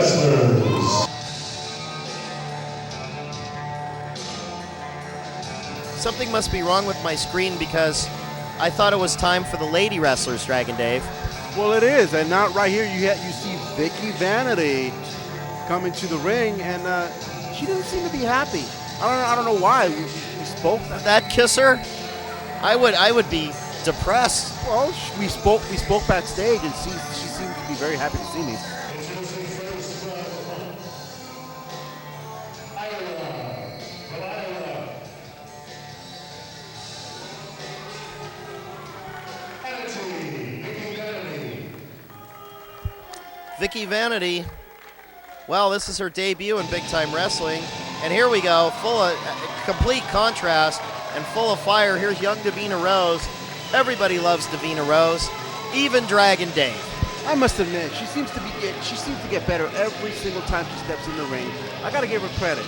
wrestlers. Something must be wrong with my screen because I thought it was time for the lady wrestlers, Dragon Dave. Well, it is, and now right here you see Vikki Vanity coming to the ring, and she doesn't seem to be happy. I don't know why. We spoke. That kisser, I would be depressed. Well, we spoke backstage, and she seemed to be very happy to see me. Vikki Vanity, well, this is her debut in big-time wrestling. And here we go, full of complete contrast and full of fire. Here's young Davina Rose. Everybody loves Davina Rose, even Dragon Dave. I must admit, she seems to get better every single time she steps in the ring. I got to give her credit.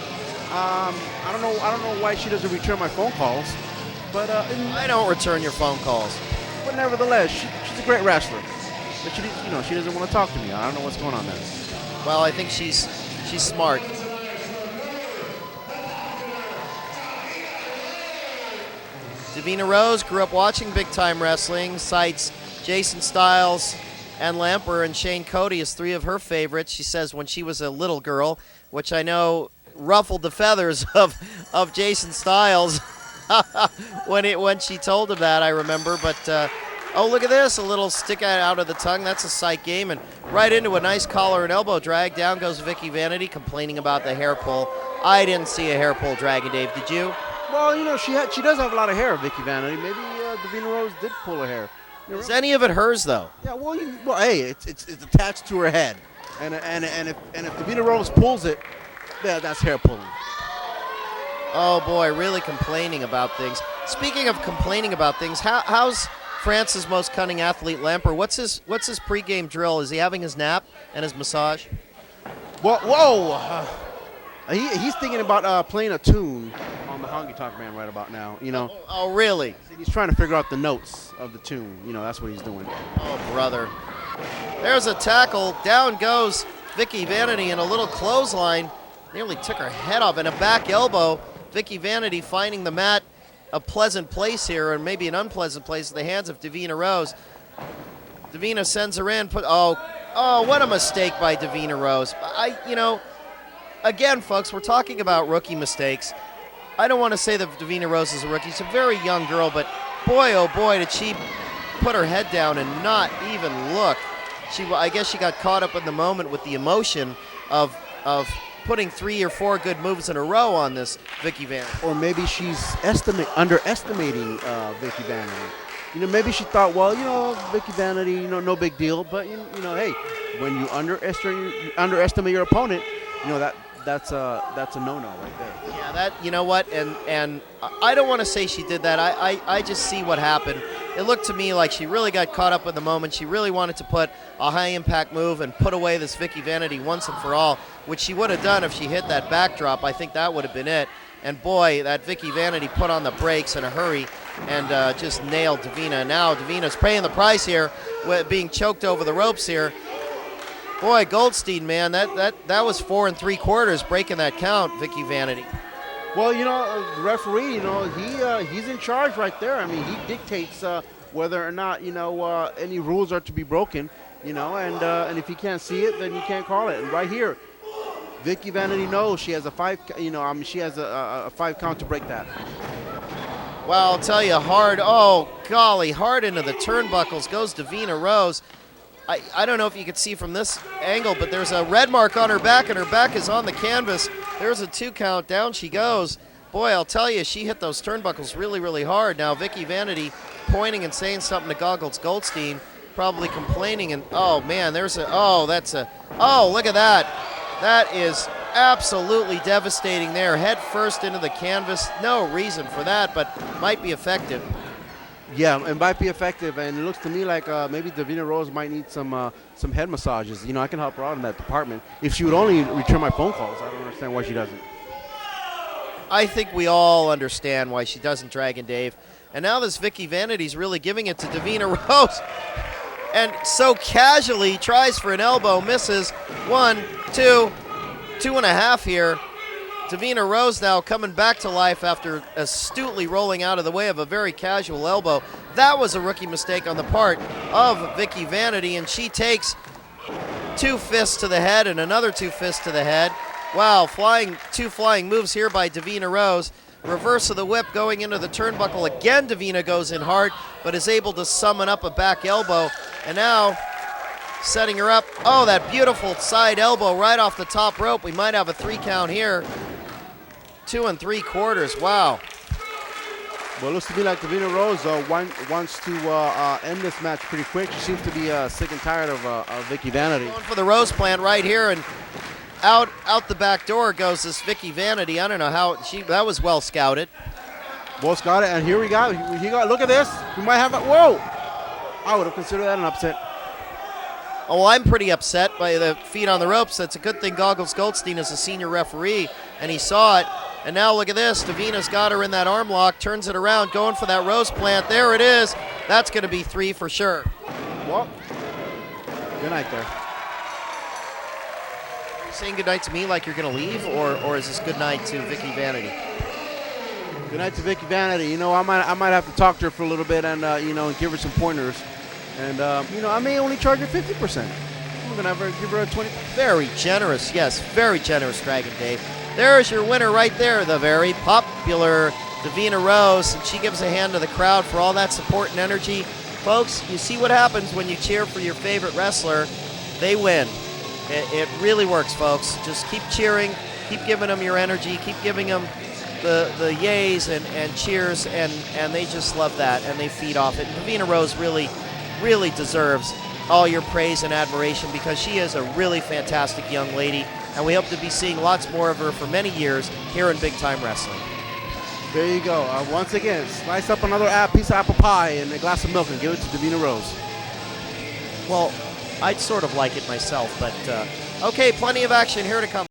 I don't know why she doesn't return my phone calls, but I don't return your phone calls. But nevertheless, she's a great wrestler. But she doesn't want to talk to me. I don't know what's going on there. Well, I think she's smart. Davina Rose grew up watching big-time wrestling, cites Jason Styles and Lamper and Shane Cody as three of her favorites. She says when she was a little girl, which I know ruffled the feathers of Jason Styles when she told him that, I remember. But oh, look at this, a little stick out of the tongue. That's a sight game, and right into a nice collar and elbow drag. Down goes Vikki Vanity, complaining about the hair pull. I didn't see a hair pull, Dragon Dave. Did you? Well, she does have a lot of hair, Vikki Vanity. Maybe Davina Rose did pull her hair. Is any of it hers, though? Yeah, well, hey, it's attached to her head, and if Davina Rose pulls it, yeah, that's hair pulling. Oh boy, really complaining about things. Speaking of complaining about things, how's France's most cunning athlete, Lamper? What's his pregame drill? Is he having his nap and his massage? Well, whoa! He's thinking about playing a tune on the Honky Tonk Man right about now. Oh, really? He's trying to figure out the notes of the tune. That's what he's doing. Oh, brother. There's a tackle. Down goes Vikki Vanity, and a little clothesline. Nearly took her head off, and a back elbow. Vikki Vanity finding the mat a pleasant place here, and maybe an unpleasant place in the hands of Davina Rose. Davina sends her in. Oh, what a mistake by Davina Rose. Again, folks, we're talking about rookie mistakes. I don't want to say that Davina Rose is a rookie. She's a very young girl, but boy, oh boy, did she put her head down and not even look. I guess she got caught up in the moment with the emotion of putting 3 or 4 good moves in a row on this Vikki Vanity. Or maybe she's underestimating Vikki Vanity. Maybe she thought, well, Vikki Vanity, no big deal. But hey, when you underestimate your opponent, that's a no-no right there. Yeah, that, you know what, and I don't want to say she did that. I just see what happened. It looked to me like she really got caught up in the moment. She really wanted to put a high-impact move and put away this Vikki Vanity once and for all, which she would have done if she hit that backdrop. I think that would have been it. And boy, that Vikki Vanity put on the brakes in a hurry and just nailed Davina. Now Davina's paying the price here, with being choked over the ropes here. Boy, Goldstein, man, that was 4 3/4 breaking that count, Vikki Vanity. Well, the referee, he's in charge right there. I mean, he dictates whether or not, any rules are to be broken, and if you can't see it, then you can't call it. And right here, Vikki Vanity knows she has a 5 count to break that. Well, I'll tell you, hard into the turnbuckles goes Davina Rose. I don't know if you can see from this angle, but there's a red mark on her back, and her back is on the canvas. There's a 2 count. Down she goes. Boy, I'll tell you, she hit those turnbuckles really, really hard. Now, Vikki Vanity pointing and saying something to Goggles Goldstein, probably complaining. And, oh, man, look at that. That is absolutely devastating there. Head first into the canvas. No reason for that, but might be effective. Yeah, it might be effective, and it looks to me like maybe Davina Rose might need some head massages. I can help her out in that department. If she would only return my phone calls, I don't understand why she doesn't. I think we all understand why she doesn't, Dragon Dave. And now this Vikki Vanity's really giving it to Davina Rose. and so casually tries for an elbow, misses. 1, 2, 2.5 here. Davina Rose now coming back to life after astutely rolling out of the way of a very casual elbow. That was a rookie mistake on the part of Vikki Vanity, and she takes 2 fists to the head and another 2 fists to the head. Wow, two flying moves here by Davina Rose. Reverse of the whip going into the turnbuckle. Again, Davina goes in hard, but is able to summon up a back elbow. And now setting her up. Oh, that beautiful side elbow right off the top rope. We might have a 3 count here. 2 3/4. Wow. Well, it looks to me like Davina Rose wants to end this match pretty quick. She seems to be sick and tired of Vikki Vanity. Going for the Rose plant right here, and out the back door goes this Vikki Vanity. I don't know how that was well scouted. Well scouted, and here we got. Look at this. We might have a whoa. I would have considered that an upset. Oh, well, I'm pretty upset by the feet on the ropes. That's a good thing Goggles Goldstein is a senior referee, and he saw it. And now look at this. Davina's got her in that arm lock, turns it around, going for that Rose plant. There it is. That's going to be 3 for sure. Well, good night there. Saying good night to me like you're going to leave, or is this good night to Vikki Vanity? Good night to Vikki Vanity. You know, I might have to talk to her for a little bit and and give her some pointers. And I may only charge her 50%. I'm gonna give her a 20. Very generous, yes, very generous, Dragon Dave. There's your winner right there, the very popular Davina Rose, and she gives a hand to the crowd for all that support and energy. Folks, you see what happens when you cheer for your favorite wrestler. They win. It really works, folks. Just keep cheering, keep giving them your energy, keep giving them the yays and cheers, and they just love that, and they feed off it. And Davina Rose really deserves all your praise and admiration because she is a really fantastic young lady, and we hope to be seeing lots more of her for many years here in Big Time Wrestling. There you go. Once again, slice up another piece of apple pie and a glass of milk and give it to Davina Rose. Well, I'd sort of like it myself, but okay, plenty of action here to come.